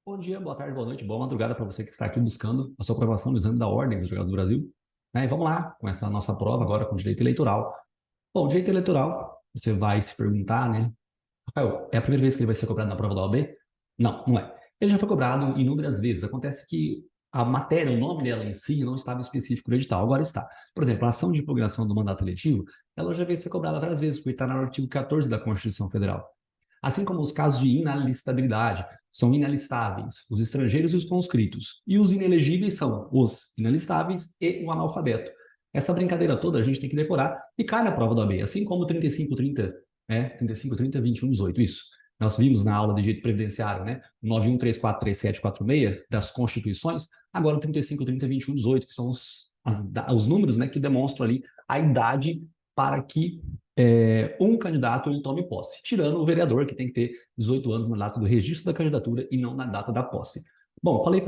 Bom dia, boa tarde, boa noite, boa madrugada para você que está aqui buscando a sua aprovação no exame da Ordem dos Advogados do Brasil. E vamos lá, com essa nossa prova agora com direito eleitoral. Bom, direito eleitoral, você vai se perguntar, né? Rafael, é a primeira vez que ele vai ser cobrado na prova da OAB? Não, não é. Ele já foi cobrado inúmeras vezes. Acontece que a matéria, o nome dela em si, não estava específico no edital, agora está. Por exemplo, a ação de impugnação do mandato eletivo, ela já veio ser cobrada várias vezes, porque está no artigo 14 da Constituição Federal. Assim como os casos de inalistabilidade, são inalistáveis os estrangeiros e os conscritos. E os inelegíveis são os inalistáveis e o analfabeto. Essa brincadeira toda a gente tem que decorar e cai na prova do AB, assim como 3530, 3530, 2118, isso. Nós vimos na aula de direito previdenciário, né? 91343746 das Constituições, agora o 3530, 2118, que são os números, né, que demonstram ali a idade para que um candidato ele tome posse, tirando o vereador, que tem que ter 18 anos na data do registro da candidatura e não na data da posse. Bom, falei,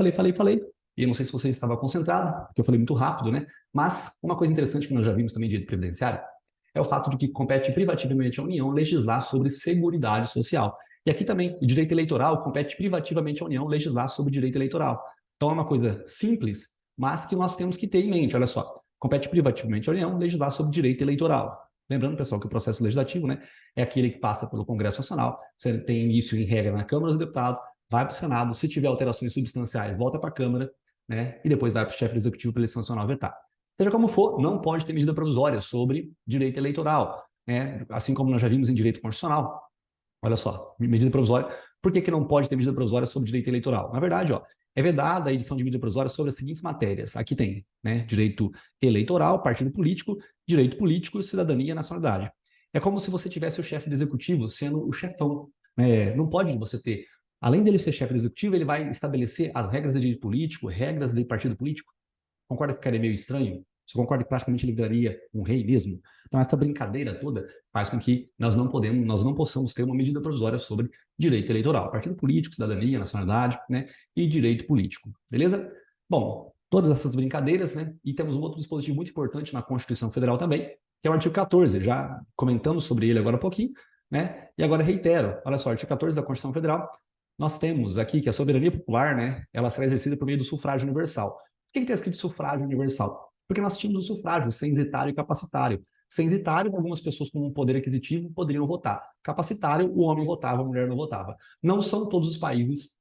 e eu não sei se você estava concentrado, porque eu falei muito rápido, né? Mas uma coisa interessante que nós já vimos também de direito previdenciário é o fato de que compete privativamente à União legislar sobre seguridade social. E aqui também, o direito eleitoral compete privativamente à União legislar sobre direito eleitoral. Então é uma coisa simples, mas que nós temos que ter em mente, olha só. Compete privativamente à União legislar sobre direito eleitoral. Lembrando, pessoal, que o processo legislativo, né, é aquele que passa pelo Congresso Nacional, você tem início em regra na Câmara dos Deputados, vai para o Senado, se tiver alterações substanciais, volta para a Câmara, né, e depois vai para o chefe do Executivo para ele sancionar ou vetar. Seja como for, não pode ter medida provisória sobre direito eleitoral, né, assim como nós já vimos em direito constitucional. Olha só, medida provisória. Por que não pode ter medida provisória sobre direito eleitoral? Na verdade, ó, é vedada a edição de medida provisória sobre as seguintes matérias. Aqui tem, né, direito eleitoral, partido político, direito político, cidadania e nacionalidade. É como se você tivesse o chefe do executivo sendo o chefão. Né? Não pode você ter, além dele ser chefe do executivo, ele vai estabelecer as regras de direito político, regras de partido político. Concorda que o cara é meio estranho? Você concorda que praticamente ele viraria um rei mesmo? Então, essa brincadeira toda faz com que nós não possamos ter uma medida provisória sobre direito eleitoral, partido político, cidadania, nacionalidade, né, e direito político, beleza? Bom, todas essas brincadeiras, né, e temos um outro dispositivo muito importante na Constituição Federal também, que é o artigo 14, já comentamos sobre ele agora há pouquinho, né, e agora reitero, olha só, artigo 14 da Constituição Federal, nós temos aqui que a soberania popular, né, ela será exercida por meio do sufrágio universal. Por que está escrito sufrágio universal? Porque nós tínhamos o sufrágio censitário e capacitário. Censitário, algumas pessoas com um poder aquisitivo poderiam votar. Capacitário, o homem votava, a mulher não votava. Não são todos os países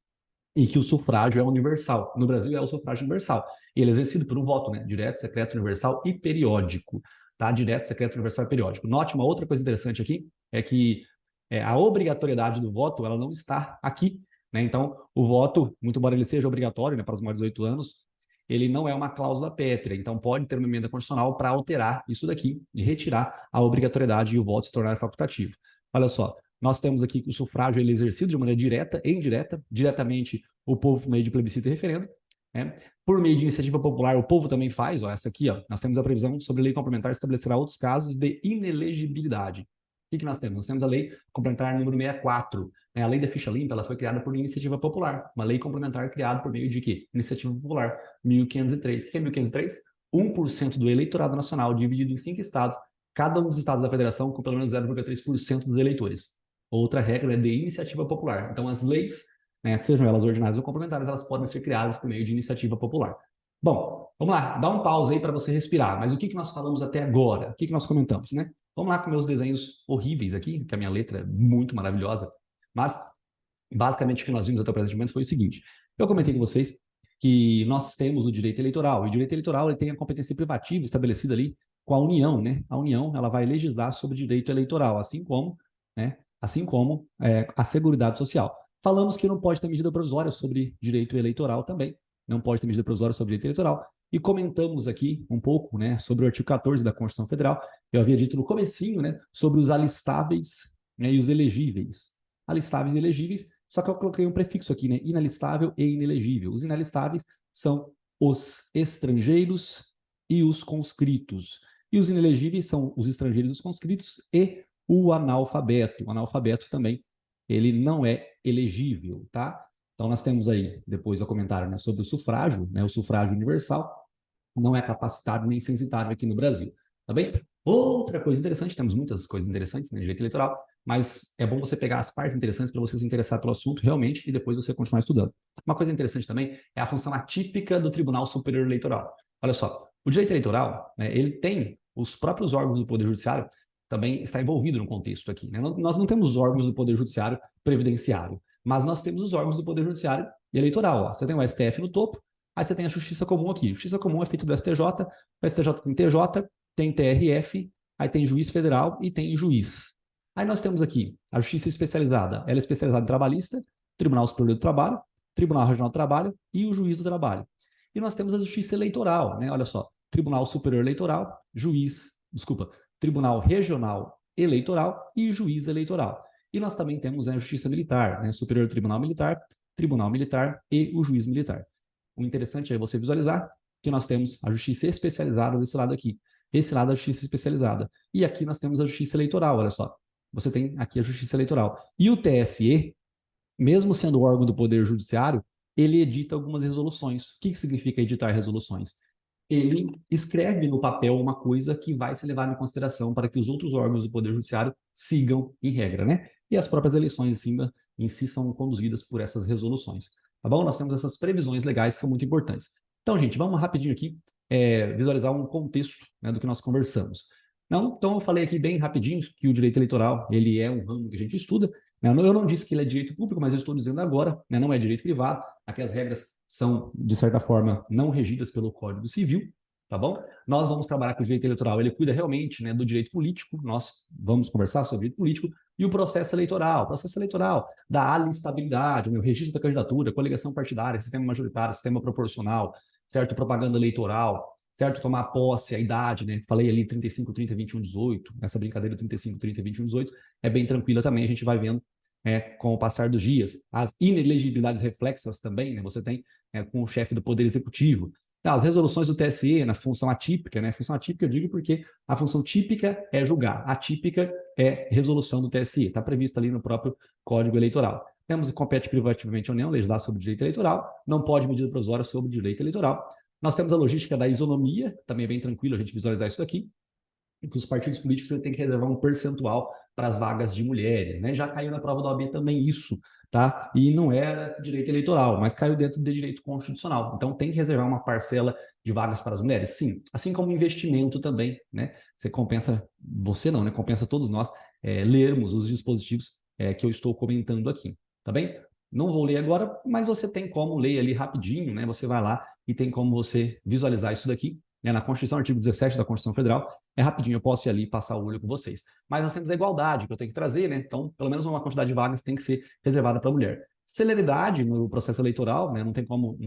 em que o sufrágio é universal. No Brasil é o sufrágio universal. E ele é exercido por um voto, né? Direto, secreto, universal e periódico. Tá? Direto, secreto, universal e periódico. Note uma outra coisa interessante aqui, é que a obrigatoriedade do voto, ela não está aqui. Né? Então, o voto, muito embora ele seja obrigatório, né, para os maiores de 18 anos, ele não é uma cláusula pétrea, então pode ter uma emenda constitucional para alterar isso daqui e retirar a obrigatoriedade e o voto se tornar facultativo. Olha só, nós temos aqui que o sufrágio ele é exercido de maneira direta e indireta, diretamente o povo por meio de plebiscito e referendo, né? Por meio de iniciativa popular, o povo também faz, ó, essa aqui, ó, nós temos a previsão sobre a lei complementar estabelecerá outros casos de inelegibilidade. O que nós temos? Nós temos a lei complementar número 64, né? A lei da ficha limpa, ela foi criada por iniciativa popular, uma lei complementar criada por meio de quê? Iniciativa popular, 1503. O que é 1503? 1% do eleitorado nacional dividido em 5 estados, cada um dos estados da federação com pelo menos 0,3% dos eleitores. Outra regra é de iniciativa popular. Então, as leis, né, sejam elas ordinárias ou complementares, elas podem ser criadas por meio de iniciativa popular. Bom, vamos lá, dá um pause aí para você respirar. Mas o que nós falamos até agora? O que nós comentamos, né? Vamos lá com meus desenhos horríveis aqui, que a minha letra é muito maravilhosa. Mas, basicamente, o que nós vimos até o presente momento foi o seguinte. Eu comentei com vocês que nós temos o direito eleitoral. E o direito eleitoral ele tem a competência privativa estabelecida ali com a União, né? A União ela vai legislar sobre direito eleitoral, assim como, né? Assim como a Seguridade Social. Falamos que não pode ter medida provisória sobre direito eleitoral também. Não pode ter medida provisória sobre direito eleitoral. E comentamos aqui um pouco, né, sobre o artigo 14 da Constituição Federal. Eu havia dito no comecinho, né, sobre os alistáveis, né, e os elegíveis. Alistáveis e elegíveis, só que eu coloquei um prefixo aqui, né, inalistável e inelegível. Os inalistáveis são os estrangeiros e os conscritos. E os inelegíveis são os estrangeiros e os conscritos e o analfabeto. O analfabeto também, ele não é elegível, tá? Então, nós temos aí, depois o comentário, né, sobre o sufrágio, né, o sufrágio universal, não é capacitário nem censitário aqui no Brasil, tá bem? Outra coisa interessante, temos muitas coisas interessantes no direito eleitoral, mas é bom você pegar as partes interessantes para você se interessar pelo assunto realmente e depois você continuar estudando. Uma coisa interessante também é a função atípica do Tribunal Superior Eleitoral. Olha só, o direito eleitoral, né, ele tem os próprios órgãos do Poder Judiciário, também está envolvido no contexto aqui. Né? Nós não temos os órgãos do Poder Judiciário previdenciário, mas nós temos os órgãos do Poder Judiciário eleitoral. Ó. Você tem o STF no topo, aí você tem a Justiça Comum aqui. Justiça Comum é feita do STJ, o STJ tem TJ, tem TRF, aí tem juiz federal e tem juiz. Aí nós temos aqui a Justiça Especializada. Ela é especializada em trabalhista, Tribunal Superior do Trabalho, Tribunal Regional do Trabalho e o Juiz do Trabalho. E nós temos a Justiça Eleitoral, né? Olha só, Tribunal Superior Eleitoral, Tribunal Regional Eleitoral e Juiz Eleitoral. E nós também temos a Justiça Militar, né? Superior Tribunal Militar, Tribunal Militar e o Juiz Militar. O interessante é você visualizar que nós temos a Justiça Especializada desse lado aqui. Esse lado é a Justiça Especializada. E aqui nós temos a Justiça Eleitoral, olha só. Você tem aqui a Justiça Eleitoral. E o TSE, mesmo sendo órgão do Poder Judiciário, ele edita algumas resoluções. O que significa editar resoluções? Ele escreve no papel uma coisa que vai ser levada em consideração para que os outros órgãos do Poder Judiciário sigam em regra, né? E as próprias eleições em si são conduzidas por essas resoluções. Tá bom? Nós temos essas previsões legais que são muito importantes. Então, gente, vamos rapidinho aqui visualizar um contexto, né, do que nós conversamos. Não, então, eu falei aqui bem rapidinho que o direito eleitoral ele é um ramo que a gente estuda. Né? Eu não disse que ele é direito público, mas eu estou dizendo agora, né, não é direito privado. Aqui as regras são, de certa forma, não regidas pelo Código Civil, tá bom? Nós vamos trabalhar com o direito eleitoral, ele cuida realmente, né, do direito político, nós vamos conversar sobre direito político, e o processo eleitoral da alistabilidade, o registro da candidatura, coligação partidária, sistema majoritário, sistema proporcional, certo? Propaganda eleitoral, certo? Tomar posse, a idade, né? Falei ali 35, 30, 21, 18, essa brincadeira 35, 30, 21, 18 é bem tranquila também, a gente vai vendo com o passar dos dias. As inelegibilidades reflexas também, né? Você tem com o chefe do Poder Executivo. As resoluções do TSE na função atípica, né? Função atípica eu digo porque a função típica é julgar, atípica é resolução do TSE, está previsto ali no próprio Código Eleitoral. Temos que compete privativamente a União legislar sobre o direito eleitoral, não pode medida provisória sobre o direito eleitoral. Nós temos a logística da isonomia, também é bem tranquilo a gente visualizar isso daqui, que os partidos políticos têm que reservar um percentual para as vagas de mulheres, né? Já caiu na prova da OAB também isso, tá? E não era direito eleitoral, mas caiu dentro do direito constitucional. Então tem que reservar uma parcela de vagas para as mulheres? Sim. Assim como investimento também, né? Você não, né? Compensa todos nós lermos os dispositivos que eu estou comentando aqui, tá bem? Não vou ler agora, mas você tem como ler ali rapidinho, né? Você vai lá e tem como você visualizar isso daqui, né? Na Constituição, artigo 17 da Constituição Federal, é rapidinho, eu posso ir ali e passar o olho com vocês. Mas nós temos a igualdade que eu tenho que trazer, né? Então, pelo menos uma quantidade de vagas tem que ser reservada para a mulher. Celeridade no processo eleitoral, né? Não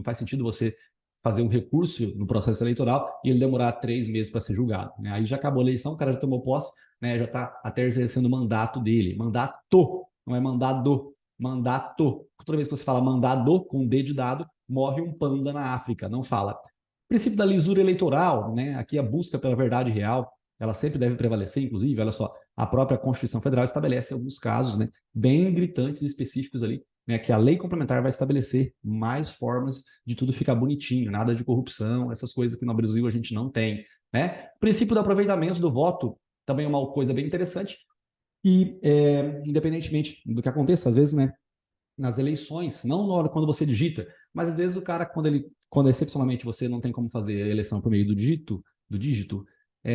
faz sentido você fazer um recurso no processo eleitoral e ele demorar 3 meses para ser julgado. Né? Aí já acabou a eleição, o cara já tomou posse, né? Já está até exercendo o mandato dele. Mandato, não é mandado. Mandato. Toda vez que você fala mandado, com um D de dado, morre um panda na África, não fala. Princípio da lisura eleitoral, né? Aqui a busca pela verdade real, ela sempre deve prevalecer, inclusive, olha só, a própria Constituição Federal estabelece alguns casos, né, bem gritantes e específicos ali, né, que a lei complementar vai estabelecer mais formas de tudo ficar bonitinho, nada de corrupção, essas coisas que no Brasil a gente não tem, né? Princípio do aproveitamento do voto também é uma coisa bem interessante e, independentemente do que aconteça, às vezes, né, nas eleições, não na hora quando você digita, mas às vezes o cara, quando excepcionalmente você não tem como fazer a eleição por meio do dígito,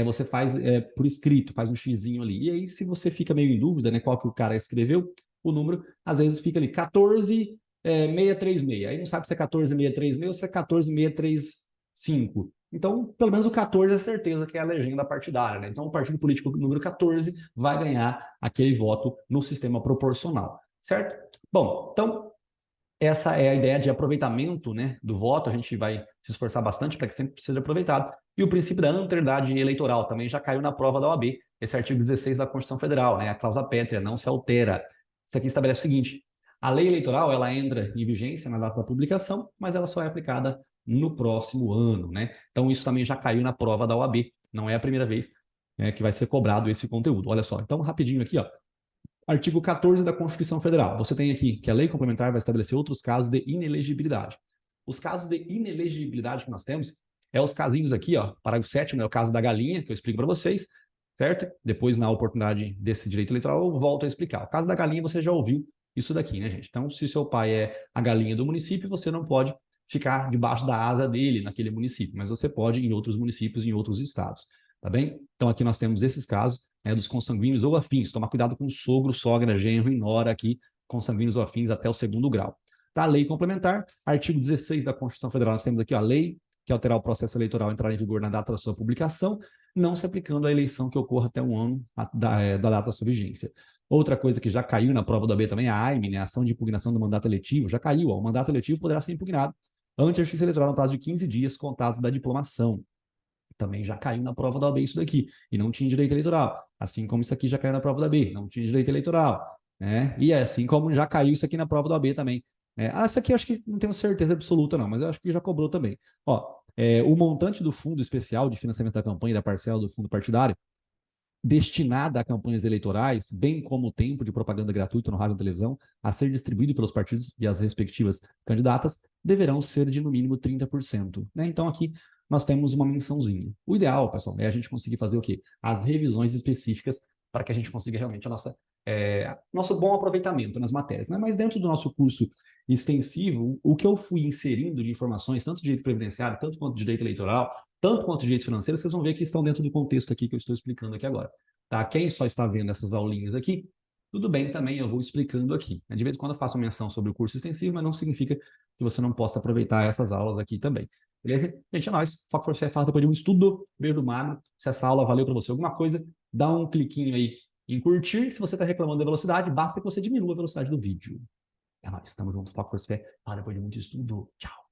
você faz por escrito, faz um xizinho ali. E aí, se você fica meio em dúvida, né, qual que o cara escreveu, o número, às vezes fica ali 14,636. Aí não sabe se é 14,636 ou se é 14,635. Então, pelo menos o 14 é certeza que é a legenda partidária, né? Então, o partido político número 14 vai ganhar aquele voto no sistema proporcional, certo? Bom, então, essa é a ideia de aproveitamento, né, do voto. A gente vai se esforçar bastante para que sempre seja aproveitado. E o princípio da alteridade eleitoral também já caiu na prova da OAB, esse artigo 16 da Constituição Federal, né, a cláusula pétrea, não se altera. Isso aqui estabelece o seguinte: a lei eleitoral ela entra em vigência na data da publicação, mas ela só é aplicada no próximo ano, né? Então isso também já caiu na prova da OAB, não é a primeira vez que vai ser cobrado esse conteúdo. Olha só, então rapidinho aqui, ó. Artigo 14 da Constituição Federal. Você tem aqui que a lei complementar vai estabelecer outros casos de inelegibilidade. Os casos de inelegibilidade que nós temos os casinhos aqui, ó. Parágrafo 7º é o caso da galinha, que eu explico para vocês. certo? Depois, na oportunidade desse direito eleitoral, eu volto a explicar. O caso da galinha, você já ouviu isso daqui, né, gente? Então, se seu pai é a galinha do município, você não pode ficar debaixo da asa dele naquele município, mas você pode em outros municípios, em outros estados, tá bem? Então, aqui nós temos esses casos, né, dos consanguíneos ou afins. Tomar cuidado com sogro, sogra, genro e nora aqui, consanguíneos ou afins até o 2º grau. Tá? Lei complementar, artigo 16 da Constituição Federal, nós temos aqui a lei que alterar o processo eleitoral entrar em vigor na data da sua publicação, não se aplicando à eleição que ocorra até um ano da data da sua vigência. Outra coisa que já caiu na prova do AB também, a AIME, né, a ação de impugnação do mandato eletivo, já caiu. Ó, o mandato eletivo poderá ser impugnado ante a Justiça Eleitoral no prazo de 15 dias contados da diplomação. Também já caiu na prova da OAB isso daqui, e não tinha direito eleitoral. Assim como isso aqui já caiu na prova da OAB, não tinha direito eleitoral. Né? E assim como já caiu isso aqui na prova da OAB também. Essa aqui eu acho que não tenho certeza absoluta não, mas eu acho que já cobrou também. Ó, o montante do fundo especial de financiamento da campanha e da parcela do fundo partidário destinada a campanhas eleitorais, bem como o tempo de propaganda gratuita no rádio e televisão, a ser distribuído pelos partidos e as respectivas candidatas, deverão ser de no mínimo 30%. Né? Então aqui nós temos uma mençãozinha. O ideal, pessoal, é a gente conseguir fazer o quê? As revisões específicas para que a gente consiga realmente nosso bom aproveitamento nas matérias. Né? Mas dentro do nosso curso extensivo, o que eu fui inserindo de informações, tanto de direito previdenciário, tanto quanto de direito eleitoral, tanto quanto direito financeiro, vocês vão ver que estão dentro do contexto aqui que eu estou explicando aqui agora. Tá? Quem só está vendo essas aulinhas aqui, tudo bem também, eu vou explicando aqui. De vez em quando eu faço menção sobre o curso extensivo, mas não significa que você não possa aproveitar essas aulas aqui também. Beleza? Gente, é nóis. Foco for Fé fala depois de um estudo. Beijo do Magno. Se essa aula valeu para você alguma coisa, dá um cliquinho aí em curtir. Se você está reclamando da velocidade, basta que você diminua a velocidade do vídeo. É nóis. Tamo junto. Foco for Fé fala depois de muito estudo. Tchau.